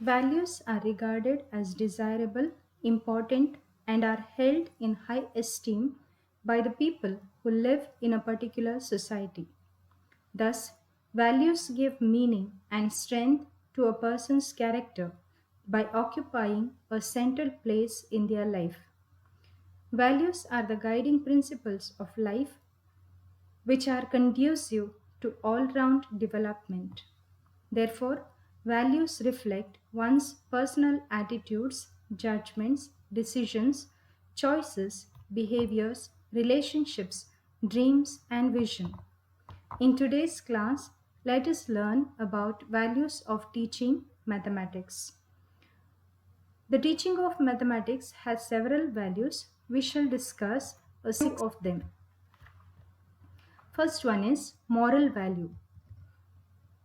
Values are regarded as desirable, important, and are held in high esteem by the people who live in a particular society. Thus, values give meaning and strength to a person's character by occupying a central place in their life. Values are the guiding principles of life which are conducive to all round development. Therefore, values reflect one's personal attitudes, judgments, decisions, choices, behaviors, relationships, dreams, and vision. In today's class, let us learn about values of teaching mathematics. The teaching of mathematics has several values. We shall discuss a few of them. First one is moral value.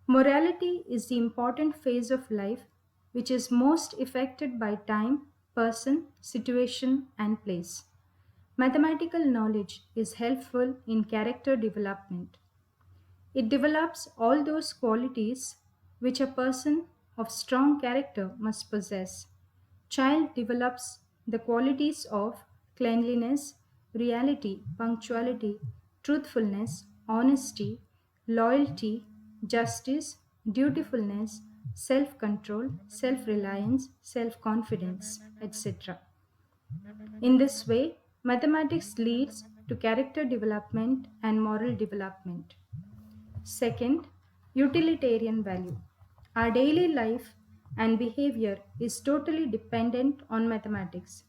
Morality is the important phase of life which is most affected by time, person, situation, and place. Mathematical knowledge is helpful in character development. It develops all those qualities which a person of strong character must possess. Child develops the qualities of cleanliness, reality, punctuality, truthfulness, honesty, loyalty, justice, dutifulness, self control, self reliance, self confidence, etc. In this way, mathematics leads to character development and moral development. Second, utilitarian value. Our daily life and behavior is totally dependent on mathematics.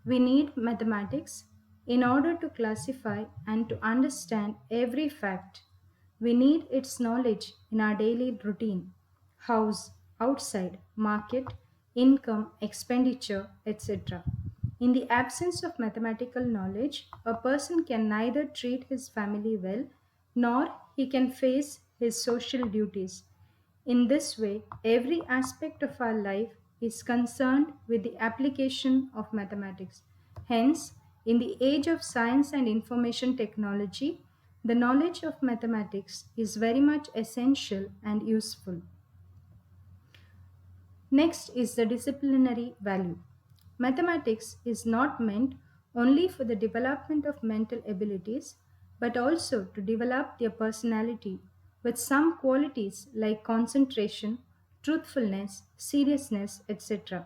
We need mathematics in order to classify and to understand every fact. We need its knowledge in our daily routine house, outside, market, income, expenditure, etc. In the absence of mathematical knowledge, a person can neither treat his family well nor he can face his social duties. In this way, every aspect of our life is concerned with the application of mathematics. Hence, in the age of science and information technology, the knowledge of mathematics is very much essential and useful. Next is the disciplinary value. Mathematics is not meant only for the development of mental abilities, but also to develop their personality with some qualities like concentration, truthfulness, seriousness, etc.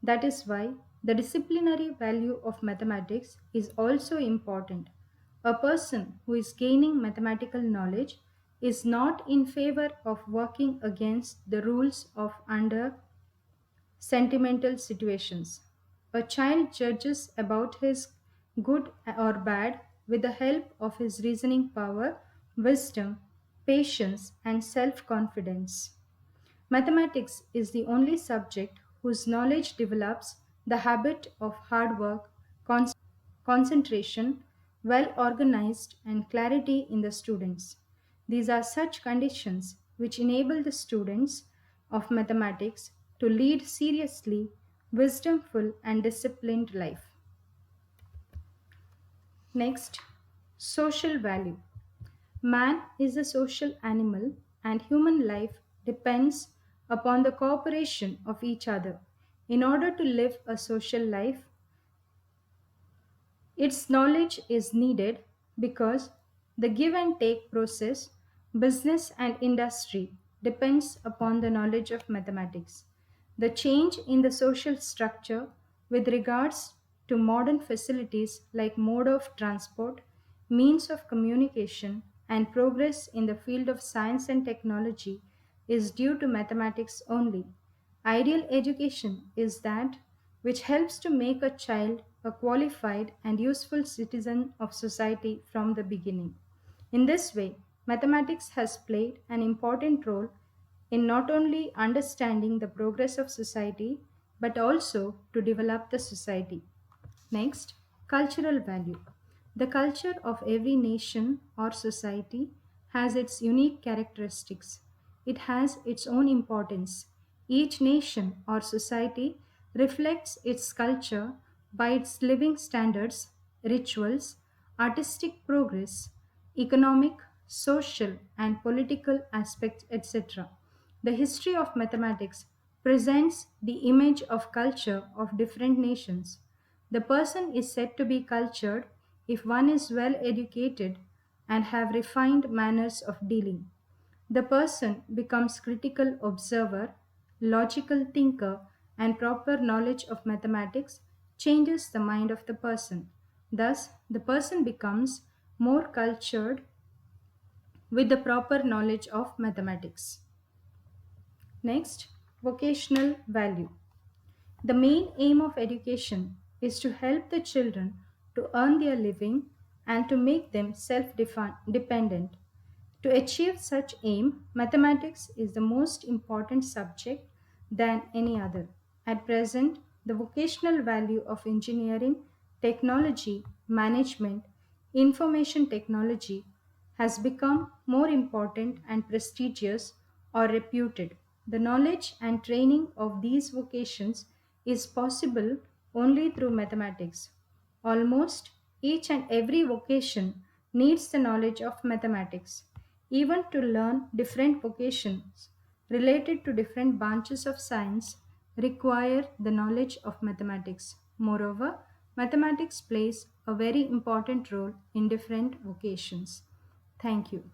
That is why the disciplinary value of mathematics is also important. A person who is gaining mathematical knowledge is not in favor of working against the rules of under sentimental situations. A child judges about his good or bad with the help of his reasoning power, wisdom, patience, and self confidence. Mathematics is the only subject whose knowledge develops the habit of hard work, concentration, well organized, and clarity in the students. These are such conditions which enable the students of mathematics to lead seriously, wisdomful, and disciplined life. Next, social value. Man is a social animal, and human life depends upon the cooperation of each other. In order to live a social life, its knowledge is needed because the give and take process, business and industry depends upon the knowledge of mathematics. The change in the social structure with regards to modern facilities like mode of transport, means of communication, and progress in the field of science and technology is due to mathematics only. Ideal education is that which helps to make a child a qualified and useful citizen of society from the beginning. In this way, mathematics has played an important role in not only understanding the progress of society but also to develop the society. Next, cultural value. The culture of every nation or society has its unique characteristics. It has its own importance. Each nation or society reflects its culture by its living standards, rituals, artistic progress, economic, social, and political aspects, etc. The history of mathematics presents the image of culture of different nations. The person is said to be cultured if one is well educated and have refined manners of dealing. The person becomes critical observer, logical thinker, and proper knowledge of mathematics changes the mind of the person. Thus, the person becomes more cultured with the proper knowledge of mathematics. Next, vocational value. The main aim of education is to help the children to earn their living and to make them self dependent. To achieve such aim, mathematics is the most important subject than any other. At present, the vocational value of engineering, technology, management, information technology has become more important and prestigious or reputed. The knowledge and training of these vocations is possible only through mathematics. Almost each and every vocation needs the knowledge of mathematics. Even to learn different vocations related to different branches of science require the knowledge of mathematics. Moreover, mathematics plays a very important role in different vocations. Thank you.